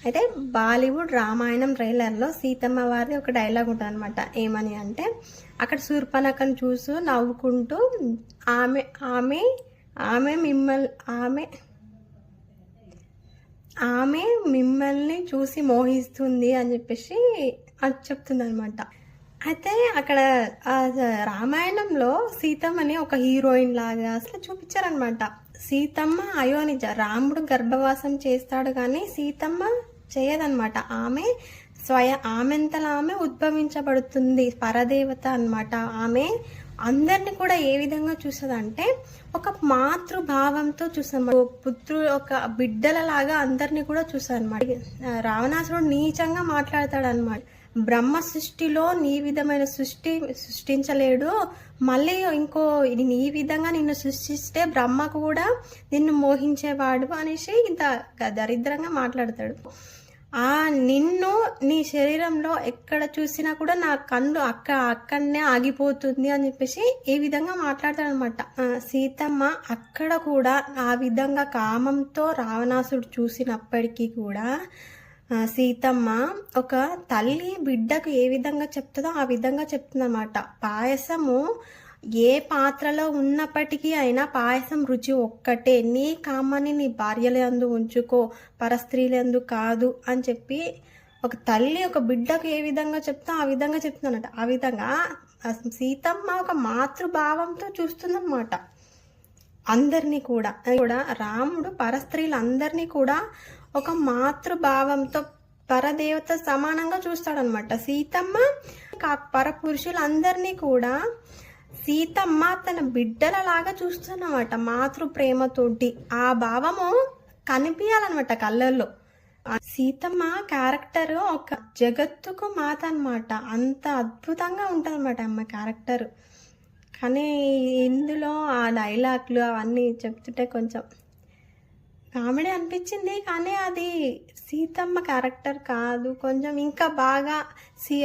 అయితే బాలీవుడ్ రామాయణం ట్రైలర్లో సీతమ్మ వారిది ఒక డైలాగ్ ఉంటుంది అనమాట. ఏమని అంటే, అక్కడ శూర్పణఖను చూస్తూ నవ్వుకుంటూ ఆమె ఆమె ఆమె మిమ్మల్ని ఆమె మిమ్మల్ని చూసి మోహిస్తుంది అని చెప్పేసి అది చెప్తుంది అనమాట. అయితే అక్కడ రామాయణంలో సీతమ్మని ఒక హీరోయిన్ లాగా అసలు చూపించారనమాట. సీతమ్మ అయోనిజ, రాముడు గర్భవాసం చేస్తాడు కానీ సీతమ్మ చేయదనమాట. ఆమెంతలా ఆమె ఉద్భవించబడుతుంది, పరదేవత అనమాట. ఆమె అందరిని కూడా ఏ విధంగా చూస్తుందంటే ఒక మాతృభావంతో చూస్తాం. పుత్రుడు ఒక బిడ్డలలాగా అందరినీ కూడా చూస్తాడు అనమాట. రావణాసురుడు నీచంగా మాట్లాడతాడు అనమాట. బ్రహ్మ సృష్టిలో నీ విధమైన సృష్టించలేడు, మళ్ళీ నీ విధంగా నిన్ను సృష్టిస్తే బ్రహ్మకు కూడా నిన్ను మోహించేవాడు అనేసి ఇంత దరిద్రంగా మాట్లాడతాడు. నిన్ను నీ శరీరంలో ఎక్కడ చూసినా కూడా నా కన్ను అక్కడనే ఆగిపోతుంది అని చెప్పేసి ఈ విధంగా మాట్లాడతాడు అనమాట. సీతమ్మ అక్కడ కూడా ఆ విధంగా కామంతో రావణాసుడు చూసినప్పటికీ కూడా సీతమ్మ ఒక తల్లి బిడ్డకు ఏ విధంగా చెప్తుందో ఆ విధంగా చెప్తుందన్నమాట. పాయసము ఏ పాత్రలో ఉన్నప్పటికీ అయినా పాయసం రుచి ఒక్కటే, నీ కామాన్ని నీ భార్యలందు ఉంచుకో, పరస్త్రీలందు కాదు అని చెప్పి ఒక తల్లి ఒక బిడ్డకు ఏ విధంగా చెప్తా ఆ విధంగా చెప్తుందన్నమాట. ఆ విధంగా సీతమ్మ ఒక మాతృభావంతో చూస్తుందన్నమాట అందరినీ కూడా. రాముడు పరస్త్రీలందరినీ కూడా ఒక మాతృభావంతో పరదేవత సమానంగా చూస్తాడనమాట. సీతమ్మ పరపురుషులందరినీ కూడా సీతమ్మ తన బిడ్డలలాగా చూస్తున్నమాట, మాతృ ప్రేమతోటి. ఆ భావము కనిపించాలన్నమాట కళ్ళల్లో. సీతమ్మ క్యారెక్టర్ ఒక జగత్తుకు మాత అనమాట. అంత అద్భుతంగా ఉంటుంది అనమాట అమ్మ క్యారెక్టర్. కానీ ఇందులో ఆ డైలాగ్లు అవన్నీ చెప్తుంటే కొంచెం కామెడీ అనిపించింది. కానీ అది సీతమ్మ క్యారెక్టర్ కాదు. కొంచెం ఇంకా బాగా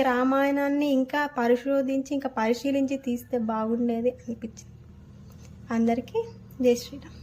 రామాయణాన్ని ఇంకా పరిశోధించి ఇంకా పరిశీలించి తీస్తే బాగుండేది అనిపించింది. అందరికీ జై శ్రీరామ్.